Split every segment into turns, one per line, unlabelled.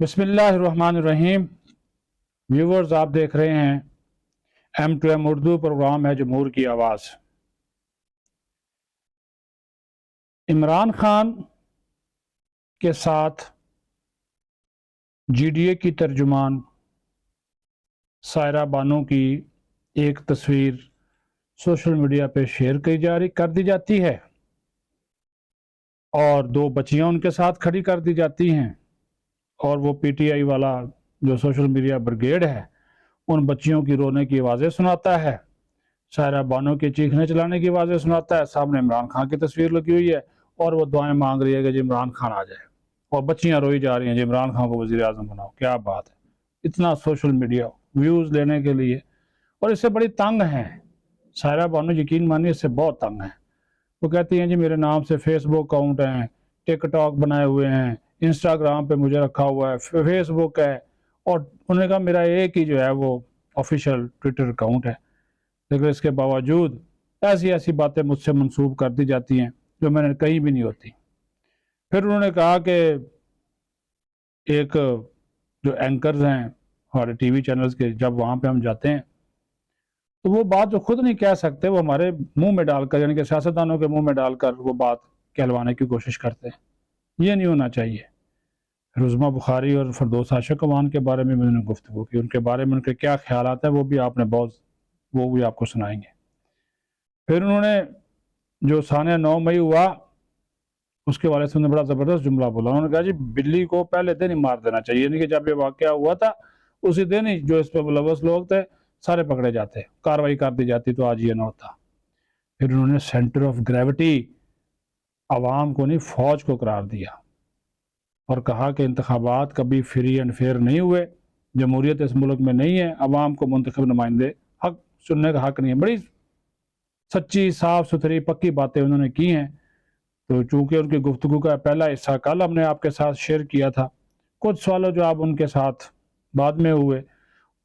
بسم اللہ الرحمن الرحیم۔ ویورز، آپ دیکھ رہے ہیں M2M اردو، پروگرام ہے جمہور کی آواز۔ عمران خان کے ساتھ GDA کی ترجمان سائرہ بانو کی ایک تصویر سوشل میڈیا پہ شیئر کر دی جاتی ہے اور دو بچیاں ان کے ساتھ کھڑی کر دی جاتی ہیں، اور وہ PTI والا جو سوشل میڈیا بریگیڈ ہے ان بچیوں کی رونے کی آوازیں سناتا ہے، سائرہ بانو کے چیخنے چلانے کی آوازیں سناتا ہے، سامنے عمران خان کی تصویر لگی ہوئی ہے اور وہ دعائیں مانگ رہی ہے کہ جی عمران خان آ جائے، اور بچیاں روئی جا رہی ہیں جی عمران خان کو وزیر اعظم بناؤ۔ کیا بات ہے! اتنا سوشل میڈیا ویوز لینے کے لیے، اور اس سے بڑی تنگ ہیں سائرہ بانو، یقین مانیے اس سے بہت تنگ ہیں۔ وہ کہتی ہیں جی میرے نام سے فیس بک اکاؤنٹ ہیں، ٹک ٹاک بنائے ہوئے ہیں، انسٹاگرام پہ مجھے رکھا ہوا ہے، فیس بک ہے، اور انہوں نے کہا میرا ایک ہی جو ہے وہ آفیشیل ٹویٹر اکاؤنٹ ہے، لیکن اس کے باوجود ایسی باتیں مجھ سے منسوب کر دی جاتی ہیں جو میں نے کہیں بھی نہیں ہوتی۔ پھر انہوں نے کہا کہ ایک جو اینکرز ہیں ہمارے ٹی وی چینلز کے، جب وہاں پہ ہم جاتے ہیں تو وہ بات جو خود نہیں کہہ سکتے وہ ہمارے منہ میں ڈال کر، یعنی کہ سیاستدانوں کے منہ میں ڈال کر وہ بات کہلوانے کی کوشش کرتے ہیں۔ یہ نہیں ہونا چاہیے۔ رزمہ بخاری اور فردوس عاشق امان کے بارے میں نے گفتگو کی، ان کے بارے میں ان کے کیا خیالات ہیں وہ بھی آپ کو سنائیں گے۔ پھر انہوں نے جو سانحہ 9 مئی ہوا اس کے والے سے انہوں نے بڑا زبردست جملہ بولا۔ انہوں نے کہا جی بلی کو پہلے دن ہی مار دینا چاہیے، یعنی کہ جب یہ واقعہ ہوا تھا اسی دن ہی جو اس پہ ملوث لوگ تھے سارے پکڑے جاتے، کاروائی کر دی جاتی تو آج یہ نہ ہوتا۔ پھر انہوں نے سینٹر آف گریوٹی عوام کو نہیں فوج کو قرار دیا، اور کہا کہ انتخابات کبھی فری اینڈ فیئر نہیں ہوئے، جمہوریت اس ملک میں نہیں ہے، عوام کو منتخب نمائندے حق چننے کا حق نہیں ہے۔ بڑی سچی، صاف ستھری، پکی باتیں انہوں نے کی ہیں۔ تو چونکہ ان کی گفتگو کا پہلا حصہ کل ہم نے آپ کے ساتھ شیئر کیا تھا، کچھ سوالوں جو آپ ان کے ساتھ بعد میں ہوئے،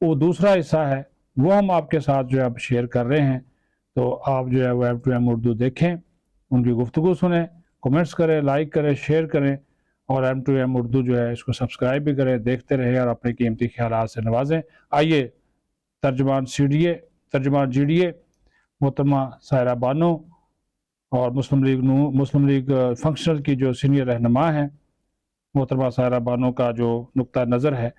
وہ دوسرا حصہ ہے، وہ ہم آپ کے ساتھ جو ہے اب شیئر کر رہے ہیں۔ تو آپ جو ہے وہ M2M اردو دیکھیں، ان کی گفتگو سنیں، کومنٹس کریں، لائک کریں، شیئر کریں، اور M2M اردو جو ہے اس کو سبسکرائب بھی کریں، دیکھتے رہیں اور اپنے قیمتی خیالات سے نوازیں۔ آئیے ترجمان GDA محترمہ سائرہ بانو اور مسلم لیگ فنکشنل کی جو سینئر رہنما ہیں محترمہ سائرہ بانو کا جو نقطہ نظر ہے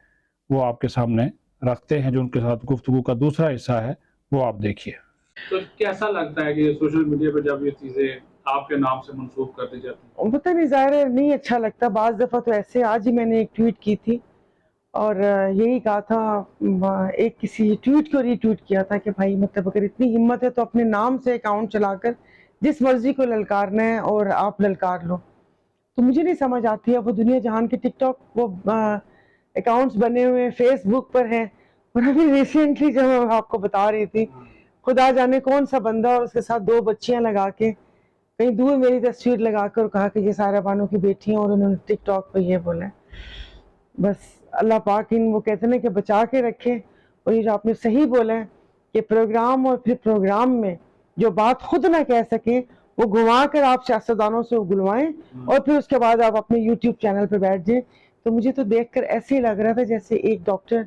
وہ آپ کے سامنے رکھتے ہیں، جو ان کے ساتھ گفتگو کا دوسرا حصہ ہے وہ آپ دیکھیے۔ تو کیسا لگتا ہے کہ سوشل میڈیا پہ جب یہ چیزیں آپ کے نام سے منسوخ کر دی جاتی ہیں؟
پتہ نہیں، ظاہر ہے نہیں اچھا لگتا۔ بعض دفعہ تو ایسے، آج ہی میں نے ایک ٹویٹ کی تھی اور یہی کہا تھا، ایک کسی ٹویٹ کو ری ٹویٹ کیا تھا کہ بھائی مطلب اگر اتنی ہمت ہے تو اپنے نام سے اکاؤنٹ چلا کر جس مرضی کو للکارنا ہے اور آپ للکار لو۔ تو مجھے نہیں سمجھ آتی ہے، وہ دنیا جہان کے ٹک ٹاک وہ اکاؤنٹس بنے ہوئے ہیں، فیس بک پر ہیں، اور ابھی ریسنٹلی جو میں آپ کو بتا رہی تھی، خدا جانے کون سا بندہ اور اس کے ساتھ 2 بچیاں لگا کے کہیں دور میری تصویر لگا کر کہا کہ یہ سائرہ بانو کی بیٹی ہیں، اور انہوں نے ٹک ٹاک پہ یہ بولا ہے۔ بس اللہ پاک ان وہ کہتے ہیں کہ بچا کے رکھے، اور یہ جو آپ نے صحیح بولا ہے کہ پروگرام اور پھر پروگرام میں جو بات خود نہ کہہ سکیں وہ گھما کر آپ سیاستدانوں سے گلوائیں، اور پھر اس کے بعد آپ اپنے یوٹیوب چینل پہ بیٹھ جائیں۔ تو مجھے تو دیکھ کر ایسے ہی لگ رہا تھا جیسے ایک ڈاکٹر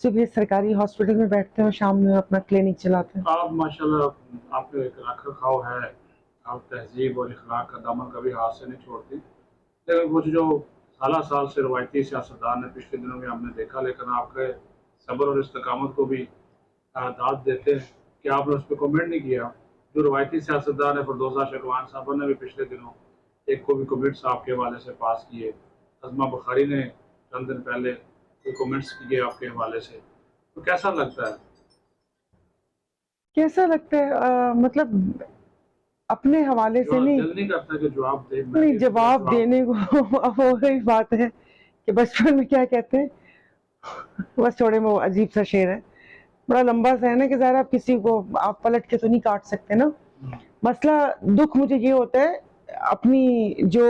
صبح سرکاری ہاسپٹل میں بیٹھتے ہیں اور شام میں اپنا کلینک چلاتے ہیں۔
آپ ماشاءاللہ آپ کا ایک رکھ رکھاؤ ہے، آپ تہذیب اور اخلاق کا دامن کبھی ہاتھ سے نہیں چھوڑتی، لیکن کچھ جو سال سے روایتی سیاستدان ہیں پچھلے دنوں میں ہم نے دیکھا، لیکن آپ کے صبر اور استقامت کو بھی داد دیتے ہیں کہ آپ نے اس پہ کمنٹ نہیں کیا۔ جو روایتی سیاستدان ہے فردوس عاشق امان صاحبہ نے بھی پچھلے دنوں ایک کو بھی کمنٹس آپ کے حوالے سے پاس کیے، رزمہ بخاری نے چند دن پہلے کوئی کمنٹس کیے آپ کے حوالے سے، تو کیسا لگتا ہے؟
کیسا لگتا ہے مطلب اپنے حوالے سے نہیں،
دل نہیں کرتا کہ جواب دے؟
نہیں، جواب دینے کو وہی بات ہے کہ بچپن میں کیا کہتے ہیں، بس چھوڑے میں وہ عجیب سا شعر ہے، بڑا لمبا سا ہے نا کہ ظاہر آپ کسی کو آپ پلٹ کے تو نہیں کاٹ سکتے نا۔ مسئلہ دکھ مجھے یہ ہوتا ہے اپنی جو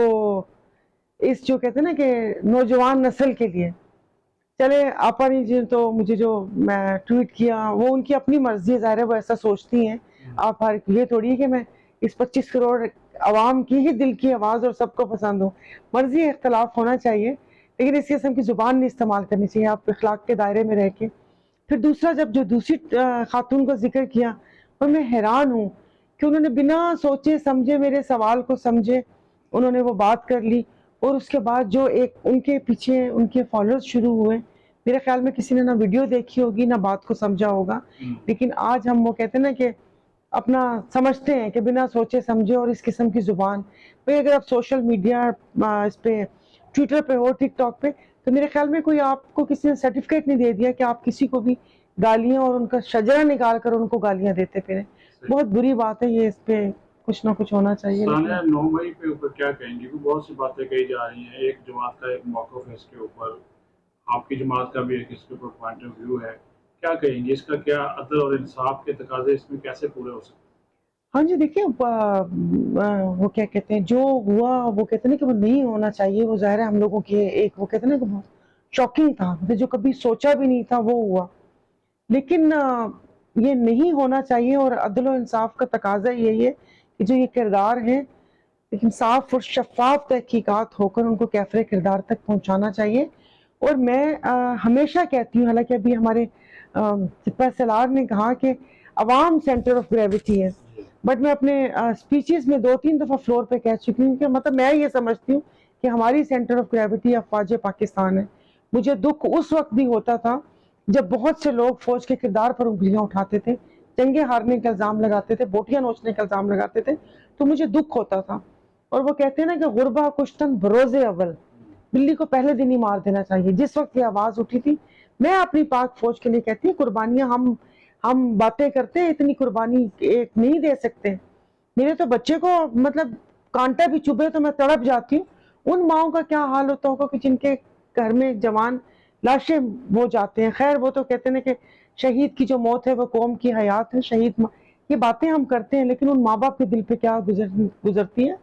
اس جو کہتے ہیں نا کہ نوجوان نسل کے لیے، چلے آپا نے جی تو مجھے جو میں ٹویٹ کیا وہ ان کی اپنی مرضی ہے، ظاہر ہے وہ ایسا سوچتی ہیں، آپ یہ تھوڑی ہے کہ میں اس 25 کروڑ عوام کی ہی دل کی آواز اور سب کو پسند ہو، مرضی اختلاف ہونا چاہیے، لیکن اس قسم کی زبان نہیں استعمال کرنی چاہیے, آپ اخلاق کے دائرے میں رہ کے. پھر دوسرا, جب جو دوسری خاتون کا ذکر کیا, اور میں حیران ہوں کہ انہوں نے بنا سوچے سمجھے میرے سوال کو سمجھے, انہوں نے وہ بات کر لی, اور اس کے بعد جو ایک ان کے پیچھے ان کے فالوورز شروع ہوئے, میرے خیال میں کسی نے نہ ویڈیو دیکھی ہوگی نہ بات کو سمجھا ہوگا, لیکن آج ہم وہ کہتے ہیں نا کہ اپنا سمجھتے ہیں کہ بنا سوچے سمجھے, اور اس قسم کی زبان. بھئی اگر آپ سوشل میڈیا اس پہ ٹویٹر پہ ہو, ٹک ٹاک پہ, تو میرے خیال میں کوئی آپ کو کسی نے سرٹیفکیٹ نہیں دے دیا کہ آپ کسی کو بھی گالیاں اور ان کا شجرہ نکال کر ان کو گالیاں دیتے پھریں. بہت بری بات ہے یہ, اس پہ کچھ نہ کچھ ہونا چاہیے.
ثانیہ, 9 مئی پہ اوپر کیا کہیں گی؟ بہت سی باتیں کہی جا رہی ہیں, ایک جماعت کا ایک موقف ہے اس کے اوپر, آپ کی جماعت کا بھی ایک اس کے اوپر پوائنٹ آف ویو ہے, کیا کہیں گے؟ اس کا کیا عدل اور انصاف کے تقاضے اس میں کیسے پورے ہو سکتے ہیں؟
ہاں جی, دیکھیں وہ کیا کہتے ہیں, جو ہوا وہ کہتے ہیں نا کہ وہ نہیں ہونا چاہیے, وہ ظاہر ہے ہم لوگوں کے ایک وہ کہتے ہیں نا کہ شاکنگ تھا, جو کبھی سوچا بھی نہیں تھا وہ ہوا, لیکن یہ نہیں ہونا چاہیے. اور عدل و انصاف کا تقاضا یہی ہے کہ جو یہ کردار ہیں, لیکن صاف اور شفاف تحقیقات ہو کر ان کو کیفر کردار تک پہنچانا چاہیے. اور میں ہمیشہ کہتی ہوں, حالانکہ ابھی ہمارے سپہ سالار نے کہا کہ عوام سینٹر آف گریوٹی ہے, بٹ میں اپنے اسپیچز میں 2-3 دفعہ فلور پہ کہہ چکی ہوں کہ مطلب میں یہ سمجھتی ہوں کہ ہماری سینٹر آف گریوٹی افواج پاکستان ہے. مجھے دکھ اس وقت بھی ہوتا تھا جب بہت سے لوگ فوج کے کردار پر انگلیاں اٹھاتے تھے, جنگیں ہارنے کا الزام لگاتے تھے, بوٹیاں نوچنے کا الزام لگاتے تھے, تو مجھے دکھ ہوتا تھا. اور وہ کہتے ہیں نا کہ غربہ کشتن بروز اول, بلی کو پہلے دن ہی مار دینا چاہیے. جس وقت یہ آواز اٹھی تھی, میں اپنی پاک فوج کے لیے کہتی ہوں, قربانیاں ہم باتیں کرتے ہیں, اتنی قربانی ایک نہیں دے سکتے. میرے تو بچے کو مطلب کانٹا بھی چبھے تو میں تڑپ جاتی ہوں. ان ماؤں کا کیا حال ہوتا ہوگا کہ جن کے گھر میں جوان لاشیں وہ جاتے ہیں. خیر, وہ تو کہتے ہیں کہ شہید کی جو موت ہے وہ قوم کی حیات ہے, شہید یہ باتیں ہم کرتے ہیں, لیکن ان ماں باپ کے دل پہ کیا گزرتی ہے.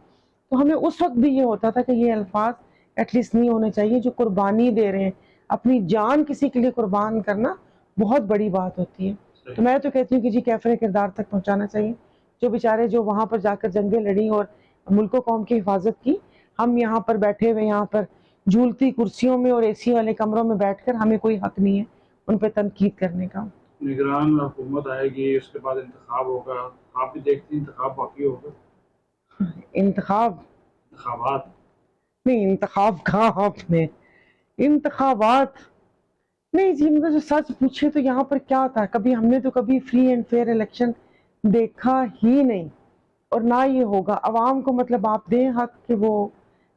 تو ہمیں اس وقت بھی یہ ہوتا تھا کہ یہ الفاظ ایٹ لیسٹ نہیں ہونے چاہیے. جو قربانی دے رہے ہیں, اپنی جان کسی کے لیے قربان کرنا بہت بڑی بات ہوتی ہے. تو میں تو کہتی ہوں کہ جی کیفر کردار تک پہنچانا چاہیے. جو بیچارے جو وہاں پر جا کر جنگیں لڑیں اور ملک و قوم کی حفاظت کی, ہم یہاں پر بیٹھے ہوئے یہاں پر جھولتی کرسیوں میں اور اے سی والے کمروں میں بیٹھ کر, ہمیں کوئی حق نہیں ہے ان پہ تنقید کرنے کا.
نگران حکومت آئے گی, اس کے بعد انتخاب ہوگا, آپ بھی دیکھتی ہیں انتخاب باقی ہوگا؟ انتخابات
نہیں, انتخاب کہاں آپ نے, انتخابات نہیں جی. مجھے جو سچ پوچھے تو یہاں پر کیا تھا, کبھی ہم نے تو کبھی فری اینڈ فیئر الیکشن دیکھا ہی نہیں, اور نہ یہ ہوگا. عوام کو مطلب آپ دیں حق کہ وہ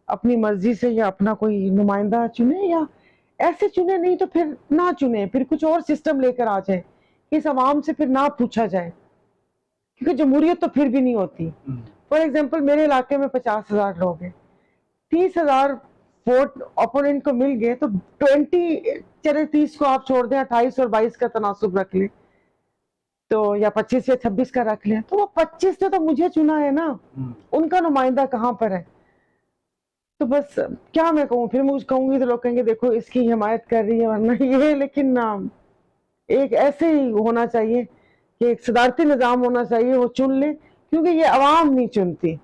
اپنی مرضی سے یا اپنا کوئی نمائندہ چنے, یا ایسے چنے, نہیں تو پھر نہ چنے, پھر کچھ اور سسٹم لے کر آ جائیں کہ اس عوام سے پھر نہ پوچھا جائے, کیونکہ جمہوریت تو پھر بھی نہیں ہوتی. فار ایگزامپل, میرے علاقے میں 50,000 لوگ ہیں, 30,000 ووٹ اپوننٹ کو مل گئے, تو 30 کو آپ چھوڑ دیں, 28 اور 22 کا تناسب رکھ لیں, تو یا 25 یا 26 کا رکھ لیں, تو وہ 25 نے تو مجھے چنا ہے نا, ان کا نمائندہ کہاں پر ہے؟ تو بس کیا میں کہوں, پھر مجھے کہوں گی تو لوگ کہیں گے دیکھو اس کی حمایت کر رہی ہے, ورنہ یہ. لیکن ایک ایسے ہی ہونا چاہیے کہ ایک صدارتی نظام ہونا چاہیے, وہ چن لے, کیونکہ یہ عوام نہیں چنتی.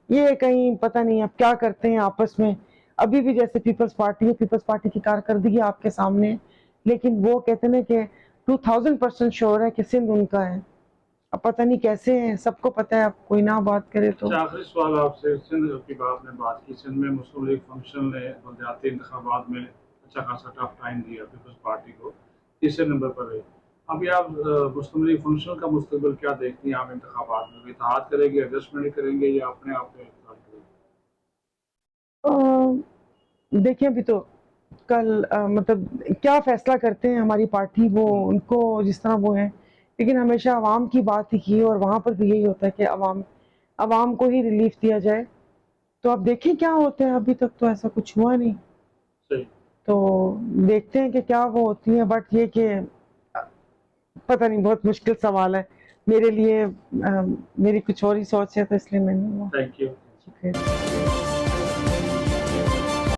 یہ کہیں پتہ نہیں اب کیا کرتے ہیں آپس میں. ابھی بھی جیسے پیپلز پارٹی ہے, پیپلز پارٹی کی کارکردگی آپ کے سامنے ہے, لیکن وہ کہتے ہیں کہ 2000% شور ہے کہ سندھ ان کا ہے. اب پتہ نہیں کیسے ہیں, سب کو پتہ ہے, اب کوئی نہ بات کرے تو.
آخری سوال آپ سے, سندھ کی بات کی, سندھ میں مسلم لیگ فنکشن نے بلدیاتی انتخابات میں اچھا خاصا ٹف ٹائم دیا پیپلز پارٹی کو, تیسرے نمبر پر رہی. ابھی آپ مسلم لیگ فنکشن کا مستقبل کیا دیکھتی ہیں؟ آپ انتخابات میں اتحاد کریں گے, ایڈجسٹمنٹ کریں گے, یا اپنے آپ پہ اتحاد کریں گے؟
دیکھیں ابھی تو کل مطلب کیا فیصلہ کرتے ہیں ہماری پارٹی, وہ ان کو جس طرح وہ ہے, لیکن ہمیشہ عوام کی بات ہی کی, اور وہاں پر بھی یہی ہوتا ہے کہ عوام کو ہی ریلیف دیا جائے. تو اب دیکھیں کیا ہوتا ہے, ابھی تک تو ایسا کچھ ہوا نہیں, تو دیکھتے ہیں کہ کیا وہ ہوتی ہیں. بٹ یہ کہ پتہ نہیں, بہت مشکل سوال ہے میرے لیے, میری کچھ اور ہی سوچ ہے, تو اس لیے میں نہیں ہوا.
Thank you.
شکریہ.